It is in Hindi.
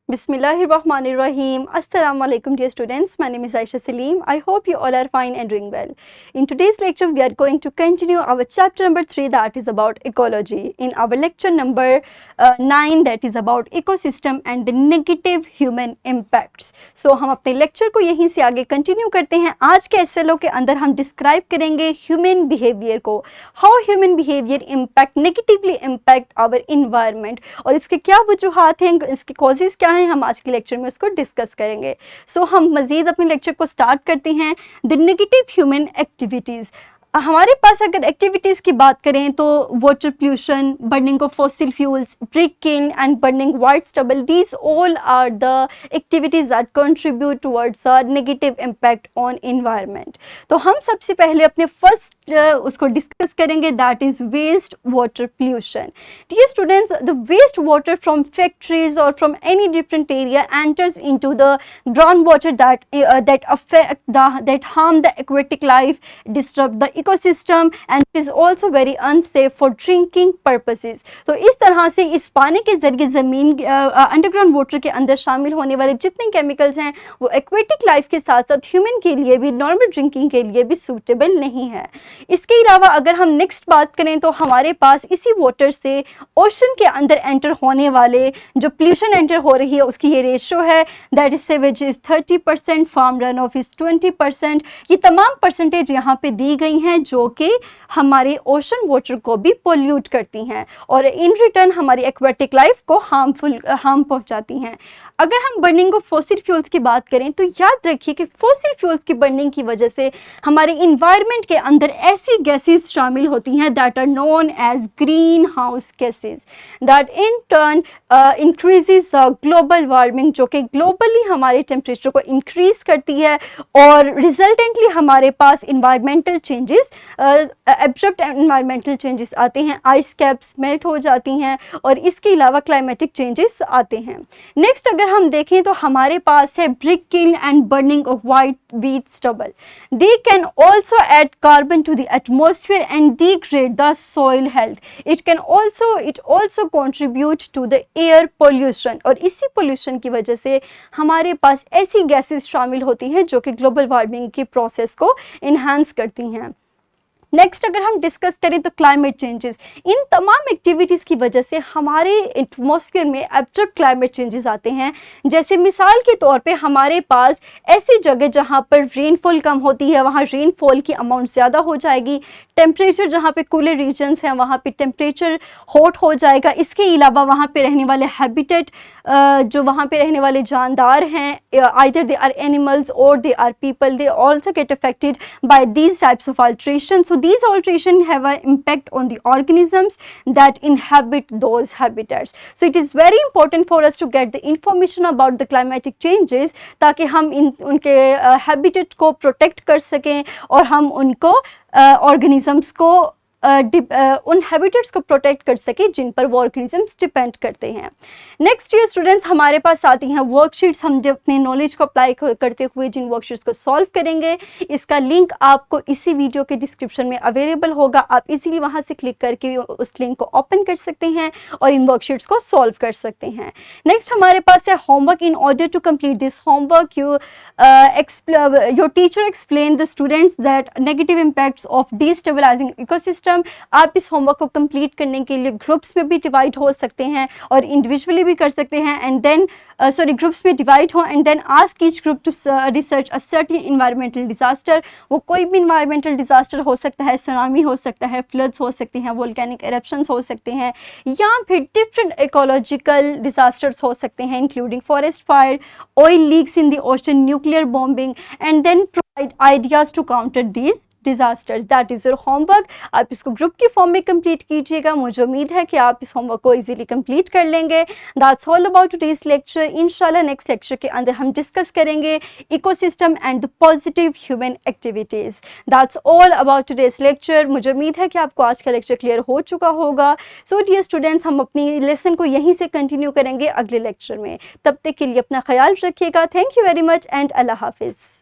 Bismillahirrahmanirrahim. Assalamu alaikum dear students. My name is Aisha Salim. I hope you all are fine and doing well. In today's lecture we are going to continue our chapter number 3 that is about ecology. In our lecture number 9 that is about ecosystem and the negative human impacts. So हम अपने lecture को यहीं से आगे continue करते हैं. आज के SLO के अंदर हम describe करेंगे human behavior को. How human behavior negatively impact our environment और इसके क्या वजूहात हैं, इसके causes क्या हम आज के लेक्चर में उसको डिस्कस करेंगे. सो हम मज़ीद अपने लेक्चर को स्टार्ट करते हैं. The negative human activities. हमारे पास अगर एक्टिविटीज़ की बात करें तो water pollution, burning of fossil fuels, brick killing and burning wheat stubble, these all are the activities that contribute towards a negative impact on environment. तो हम सबसे पहले अपने फर्स्ट उसको डिस्कस करेंगे that is waste water pollution. Dear students, the waste water from factories और from any different area enters into the ground water that affect that harm the aquatic life, disturb the ecosystem and is also very unsafe for drinking purposes. तो इस तरह से इस पानी के जरिए ज़मीन अंडरग्राउंड वाटर के अंदर शामिल होने वाले जितने केमिकल्स हैं वो एक्वेटिक लाइफ के साथ साथ ह्यूमन के लिए भी, नॉर्मल ड्रिंकिंग के लिए भी सूटेबल नहीं है. इसके अलावा अगर हम नेक्स्ट बात करें तो हमारे पास इसी वाटर से ओशन के अंदर एंटर होने वाले जो पोल्यूशन एंटर हो रही है उसकी ये रेशो है that is sewage is 30%, farm run off is 20%. ये तमाम परसेंटेज यहाँ पे दी गई हैं जो कि हमारे ओशन वाटर को भी पोल्यूट करती हैं और इन रिटर्न हमारी एक्वेटिक लाइफ को हार्म पहुंचाती हैं. अगर हम बर्निंग ऑफ फॉसिल फ्यूल्स की बात करें तो याद रखिए कि फॉसिल फ्यूल्स की बर्निंग की वजह से हमारे इन्वायरमेंट के अंदर ऐसी गैसेस शामिल होती हैं that are known as greenhouse gases that in turn increases the global warming, जो कि ग्लोबली हमारे टेम्परेचर को इंक्रीज करती है और रिजल्टेंटली हमारे पास environmental changes, abrupt environmental changes आते हैं. आइस कैप्स मेल्ट हो जाती हैं और इसके अलावा क्लाइमेटिक चेंजेस आते हैं. नेक्स्ट अगर हम देखें तो हमारे पास है brick killing and burning of white wheat stubble. They can also add carbon to the atmosphere and degrade the soil health. It also contribute to the air pollution और इसी पोल्यूशन की वजह से हमारे पास ऐसी गैसेस शामिल होती हैं जो कि ग्लोबल वार्मिंग की प्रोसेस को इन्हांस करती हैं. नेक्स्ट अगर हम डिस्कस करें तो क्लाइमेट चेंजेस. इन तमाम एक्टिविटीज़ की वजह से हमारे एटमॉस्फेयर में एब्रप्ट क्लाइमेट चेंजेस आते हैं. जैसे मिसाल के तौर पे हमारे पास ऐसी जगह जहाँ पर रेनफॉल कम होती है वहाँ रेनफॉल की अमाउंट ज़्यादा हो जाएगी. टेम्परेचर जहाँ पे कूलर रीजन्स हैं वहाँ पे टेम्परेचर हॉट हो जाएगा. इसके अलावा वहाँ पे रहने वाले हैबिटेट, जो वहाँ पे रहने वाले जानदार हैं, आइदर दे आर एनिमल्स और they are people, they also get affected by these types of alteration. So these alterations have an impact on the organisms that inhabit those habitats. So it is very important for us to get the information about the climatic changes ताकि हम उनके habitat को protect कर सकें और हम उनको organisms को उन हैबिटेट्स को प्रोटेक्ट कर सके जिन पर वो ऑर्गेनिजम्स डिपेंड करते हैं. नेक्स्ट ईयर स्टूडेंट्स हमारे पास आती हैं वर्कशीट्स. हम जब अपने नॉलेज को अप्लाई करते हुए जिन वर्कशीट्स को सॉल्व करेंगे इसका लिंक आपको इसी वीडियो के डिस्क्रिप्शन में अवेलेबल होगा. आप इजीली वहां से क्लिक करके उस लिंक को ओपन कर सकते हैं और इन वर्कशीट्स को सॉल्व कर सकते हैं. नेक्स्ट हमारे पास है homework. In order to complete this homework your teacher explain the students that negative impacts of destabilizing ecosystem. आप इस होमवर्क को कंप्लीट करने के लिए ग्रुप्स में भी डिवाइड हो सकते हैं और इंडिविजुअली भी कर सकते हैं एंड देन ग्रुप्स में डिवाइड हो and then ask each group to research a certain environmental disaster. वो कोई भी इन्वायरमेंटल डिजास्टर हो सकता है, सुनामी हो सकता है, फ्लड्स हो सकते हैं, वोल्केनिक एरप्शंस हो सकते हैं या फिर डिफरेंट इकोलॉजिकल डिजास्टर्स हो सकते हैं including forest fire, oil leaks in the ocean, nuclear bombing and then provide ideas to counter these disasters. That is your homework. आप इसको ग्रुप की फॉर्म में कंप्लीट कीजिएगा. मुझे उम्मीद है कि आप इस होमवर्क को इजीली कंप्लीट कर लेंगे. That's all about today's lecture. इंशाल्लाह नेक्स्ट लेक्चर के अंदर हम डिस्कस करेंगे ecosystem and the positive human activities. That's all about today's lecture. मुझे उम्मीद है कि आपको आज का लेक्चर क्लियर हो चुका होगा. सो डियर स्टूडेंट्स, हम अपनी लेसन को यहीं से कंटिन्यू करेंगे अगले लेक्चर में. तब तक के लिए अपना ख्याल रखिएगा. Thank you very much and अल्लाह हाफिज़.